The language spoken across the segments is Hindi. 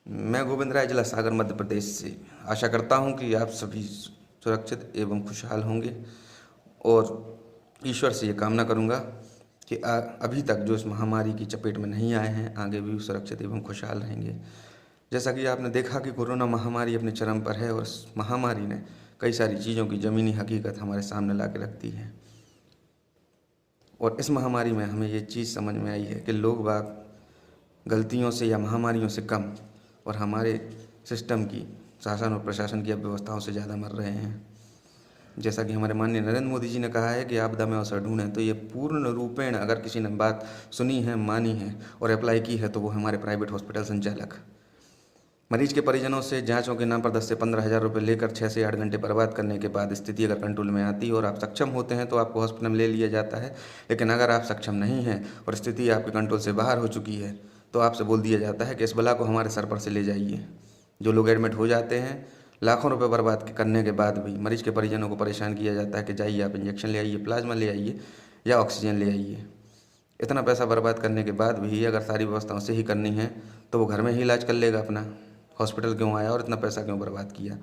मैं गोविंद राय, जिला सागर, मध्य प्रदेश से आशा करता हूं कि आप सभी सुरक्षित एवं खुशहाल होंगे और ईश्वर से ये कामना करूंगा कि अभी तक जो इस महामारी की चपेट में नहीं आए हैं, आगे भी सुरक्षित एवं खुशहाल रहेंगे। जैसा कि आपने देखा कि कोरोना महामारी अपने चरम पर है और इस महामारी ने कई सारी चीज़ों की ज़मीनी हकीकत हमारे सामने ला के रख दी है। और इस महामारी में हमें ये चीज़ समझ में आई है कि लोग बाग गलतियों से या महामारियों से कम और हमारे सिस्टम की, शासन और प्रशासन की अव्यवस्थाओं से ज़्यादा मर रहे हैं। जैसा कि हमारे माननीय नरेंद्र मोदी जी ने कहा है कि आपदा में अवसर ढूंढें, तो ये पूर्ण रूपेण अगर किसी ने बात सुनी है, मानी है और अप्लाई की है तो वो हमारे प्राइवेट हॉस्पिटल संचालक। मरीज के परिजनों से जांचों के नाम पर 10 से 15 हज़ार रुपये लेकर 6 से 8 घंटे बर्बाद करने के बाद स्थिति अगर कंट्रोल में आती है और आप सक्षम होते हैं तो आपको हॉस्पिटल में ले लिया जाता है। लेकिन अगर आप सक्षम नहीं हैं और स्थिति आपके कंट्रोल से बाहर हो चुकी है तो आपसे बोल दिया जाता है कि इस बला को हमारे सर पर से ले जाइए। जो लोग एडमिट हो जाते हैं, लाखों रुपये बर्बाद करने के बाद भी मरीज के परिजनों को परेशान किया जाता है कि जाइए आप इंजेक्शन ले आइए, प्लाज्मा ले आइए या ऑक्सीजन ले आइए। इतना पैसा बर्बाद करने के बाद भी अगर सारी व्यवस्थाओं से ही करनी है तो वो घर में ही इलाज कर लेगा अपना। हॉस्पिटल क्यों आया और इतना पैसा क्यों बर्बाद किया?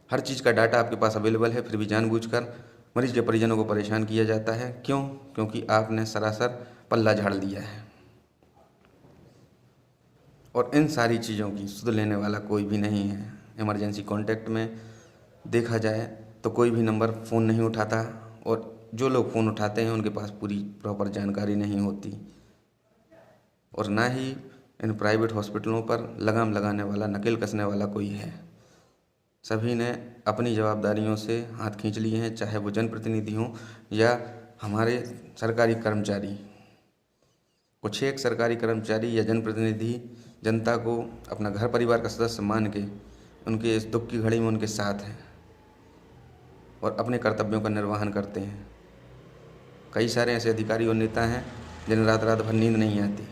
हर चीज़ का डाटा आपके पास अवेलेबल है, फिर भी जानबूझकर मरीज के परिजनों को परेशान किया जाता है। क्यों? क्योंकि आपने सरासर पल्ला झाड़ दिया है। और इन सारी चीज़ों की सुध लेने वाला कोई भी नहीं है। इमरजेंसी कॉन्टैक्ट में देखा जाए तो कोई भी नंबर फ़ोन नहीं उठाता और जो लोग फ़ोन उठाते हैं उनके पास पूरी प्रॉपर जानकारी नहीं होती और ना ही इन प्राइवेट हॉस्पिटलों पर लगाम लगाने वाला, नकेल कसने वाला कोई है। सभी ने अपनी जवाबदारियों से हाथ खींच लिए हैं, चाहे वो जनप्रतिनिधि हों या हमारे सरकारी कर्मचारी। कुछ एक सरकारी कर्मचारी या जनप्रतिनिधि जनता को अपना घर परिवार का सदस्य मान के उनके इस दुख की घड़ी में उनके साथ हैं और अपने कर्तव्यों का निर्वहन करते हैं। कई सारे ऐसे अधिकारी और नेता हैं जिन्हें रात रात भर नींद नहीं आती।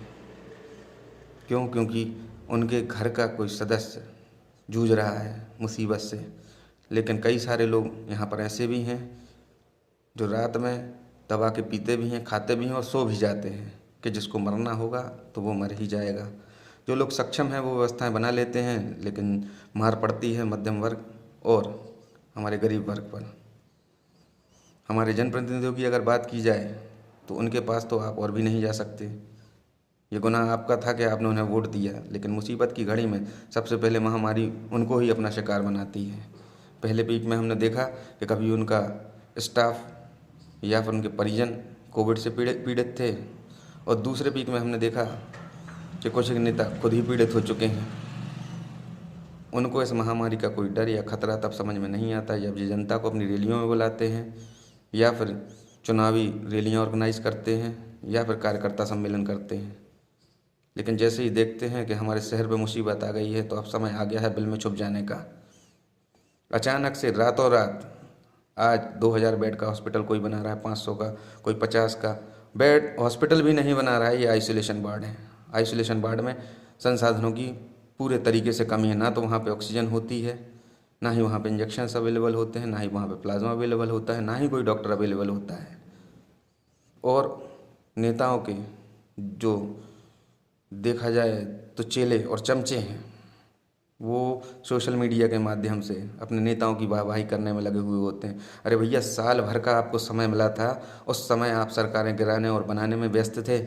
क्यों? क्योंकि उनके घर का कोई सदस्य जूझ रहा है मुसीबत से। लेकिन कई सारे लोग यहाँ पर ऐसे भी हैं जो रात में दबा के पीते भी हैं, खाते भी हैं और सो भी जाते हैं कि जिसको मरना होगा तो वो मर ही जाएगा। जो लोग सक्षम हैं वो व्यवस्थाएं बना लेते हैं, लेकिन मार पड़ती है मध्यम वर्ग और हमारे गरीब वर्ग पर। हमारे जनप्रतिनिधियों की अगर बात की जाए तो उनके पास तो आप और भी नहीं जा सकते। ये गुनाह आपका था कि आपने उन्हें वोट दिया, लेकिन मुसीबत की घड़ी में सबसे पहले महामारी उनको ही अपना शिकार बनाती है। पहले पीक में हमने देखा कि कभी उनका स्टाफ या फिर उनके परिजन कोविड से पीड़ित थे और दूसरे पीक में हमने देखा कि कुछ नेता खुद ही पीड़ित हो चुके हैं। उनको इस महामारी का कोई डर या खतरा तब समझ में नहीं आता जब ये जनता को अपनी रैलियों में बुलाते हैं या फिर चुनावी रैलियां ऑर्गेनाइज करते हैं या फिर कार्यकर्ता सम्मेलन करते हैं। लेकिन जैसे ही देखते हैं कि हमारे शहर पे मुसीबत आ गई है तो अब समय आ गया है बिल में छुप जाने का। अचानक से रातों रात आज 2000 बेड का हॉस्पिटल कोई बना रहा है, 500 का, कोई 50 का। बेड हॉस्पिटल भी नहीं बना रहा है, ये आइसोलेशन वार्ड है। आइसोलेशन वार्ड में संसाधनों की पूरे तरीके से कमी है। ना तो वहाँ पे ऑक्सीजन होती है, ना ही वहाँ पे इंजेक्शन्स अवेलेबल होते हैं, ना ही वहाँ पे प्लाज्मा अवेलेबल होता है, ना ही कोई डॉक्टर अवेलेबल होता है। और नेताओं के जो देखा जाए तो चेले और चमचे हैं, वो सोशल मीडिया के माध्यम से अपने नेताओं की वाहवाही करने में लगे हुए होते हैं। अरे भैया, साल भर का आपको समय मिला था, उस समय आप सरकारें गिराने और बनाने में व्यस्त थे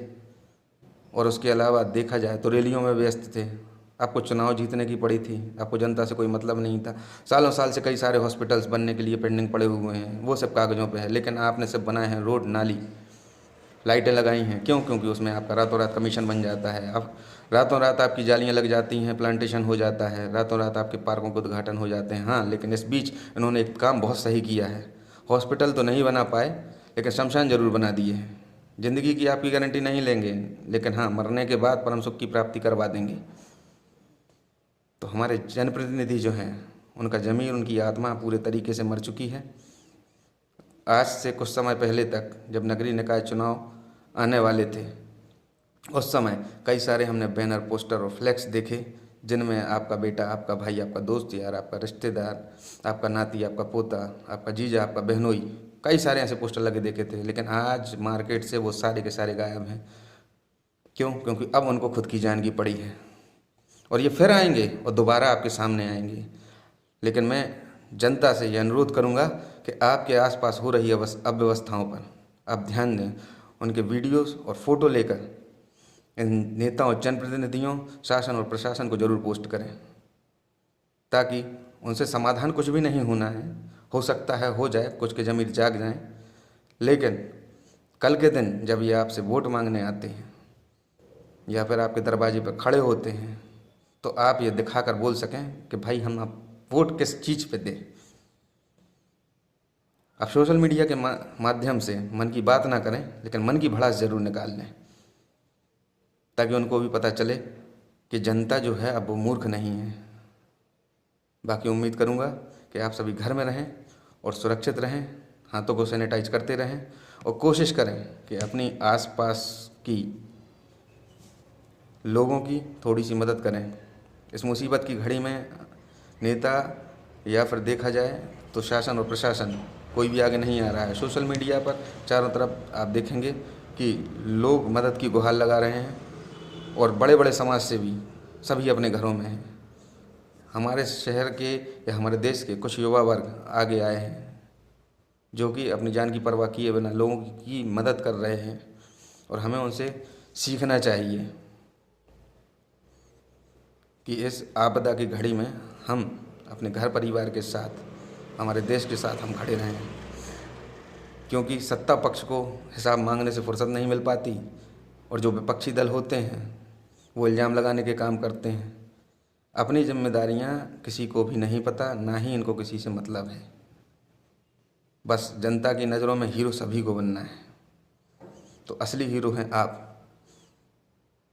और उसके अलावा देखा जाए तो रैलियों में व्यस्त थे। आपको चुनाव जीतने की पड़ी थी, आपको जनता से कोई मतलब नहीं था। सालों साल से कई सारे हॉस्पिटल्स बनने के लिए पेंडिंग पड़े हुए हैं, वो सब कागज़ों पे है, लेकिन आपने सब बनाए हैं, रोड, नाली, लाइटें लगाई हैं। क्यों? क्योंकि उसमें आपका रातों रात कमीशन बन जाता है। अब रातों रात आपकी जालियां लग जाती हैं, प्लांटेशन हो जाता है, रातों रात आपके पार्कों के उद्घाटन हो जाते हैं। हाँ, लेकिन इस बीच इन्होंने एक काम बहुत सही किया है। हॉस्पिटल तो नहीं बना पाए, लेकिन शमशान जरूर बना दिए हैं। ज़िंदगी की आपकी गारंटी नहीं लेंगे, लेकिन हाँ, मरने के बाद परम सुख की प्राप्ति करवा देंगे। तो हमारे जनप्रतिनिधि जो हैं, उनका ज़मीर, उनकी आत्मा पूरे तरीके से मर चुकी है। आज से कुछ समय पहले तक जब नगरीय निकाय चुनाव आने वाले थे, उस समय कई सारे हमने बैनर, पोस्टर और फ्लैक्स देखे जिनमें आपका बेटा, आपका भाई, आपका दोस्त यार, आपका रिश्तेदार, आपका नाती, आपका पोता, आपका जीजा, आपका बहनोई, कई सारे ऐसे पोस्टर लगे देखे थे। लेकिन आज मार्केट से वो सारे के सारे गायब हैं। क्यों? क्योंकि अब उनको खुद की जान की पड़ी है। और ये फिर आएंगे और दोबारा आपके सामने आएंगे। लेकिन मैं जनता से ये अनुरोध करूँगा कि आपके आसपास हो रही अव्यवस्थाओं पर आप ध्यान दें, उनके वीडियोस और फोटो लेकर इन नेताओं, जनप्रतिनिधियों, शासन और प्रशासन को जरूर पोस्ट करें, ताकि उनसे समाधान कुछ भी नहीं होना है। हो सकता है हो जाए, कुछ के ज़मीर जाग जाएं, लेकिन कल के दिन जब ये आपसे वोट मांगने आते हैं या फिर आपके दरवाजे पर खड़े होते हैं, तो आप ये दिखाकर बोल सकें कि भाई हम आप वोट किस चीज़ पे दें। आप सोशल मीडिया के माध्यम से मन की बात ना करें, लेकिन मन की भड़ास ज़रूर निकाल लें, ताकि उनको भी पता चले कि जनता जो है अब वो मूर्ख नहीं है। बाकी उम्मीद करूँगा कि आप सभी घर में रहें और सुरक्षित रहें, हाथों को सैनिटाइज करते रहें और कोशिश करें कि अपनी आसपास की लोगों की थोड़ी सी मदद करें। इस मुसीबत की घड़ी में नेता या फिर देखा जाए तो शासन और प्रशासन कोई भी आगे नहीं आ रहा है। सोशल मीडिया पर चारों तरफ आप देखेंगे कि लोग मदद की गुहार लगा रहे हैं और बड़े बड़े समाज से भी सभी अपने घरों में हैं। हमारे शहर के या हमारे देश के कुछ युवा वर्ग आगे आए हैं जो कि अपनी जान की परवाह किए बिना लोगों की मदद कर रहे हैं, और हमें उनसे सीखना चाहिए कि इस आपदा की घड़ी में हम अपने घर परिवार के साथ, हमारे देश के साथ हम खड़े रहें। क्योंकि सत्ता पक्ष को हिसाब मांगने से फुर्सत नहीं मिल पाती, और जो विपक्षी दल होते हैं वो इल्ज़ाम लगाने के काम करते हैं। अपनी जिम्मेदारियां किसी को भी नहीं पता, ना ही इनको किसी से मतलब है। बस जनता की नज़रों में हीरो सभी को बनना है। तो असली हीरो हैं आप।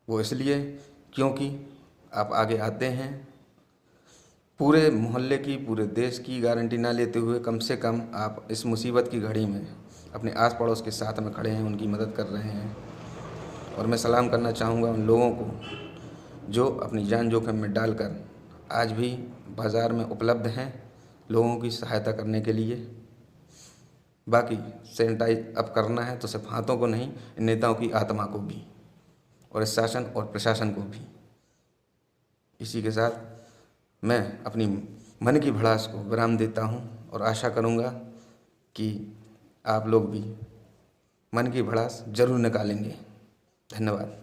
वो इसलिए क्योंकि आप आगे आते हैं, पूरे मोहल्ले की, पूरे देश की गारंटी ना लेते हुए कम से कम आप इस मुसीबत की घड़ी में अपने आस पड़ोस के साथ में खड़े हैं, उनकी मदद कर रहे हैं। और मैं सलाम करना चाहूँगा उन लोगों को जो अपनी जान जोखिम में डालकर आज भी बाज़ार में उपलब्ध हैं लोगों की सहायता करने के लिए। बाकी सैनिटाइज अब करना है तो सिर्फ हाथों को नहीं, इन नेताओं की आत्मा को भी, और इस शासन और प्रशासन को भी। इसी के साथ मैं अपनी मन की भड़ास को विराम देता हूँ और आशा करूँगा कि आप लोग भी मन की भड़ास ज़रूर निकालेंगे। धन्यवाद।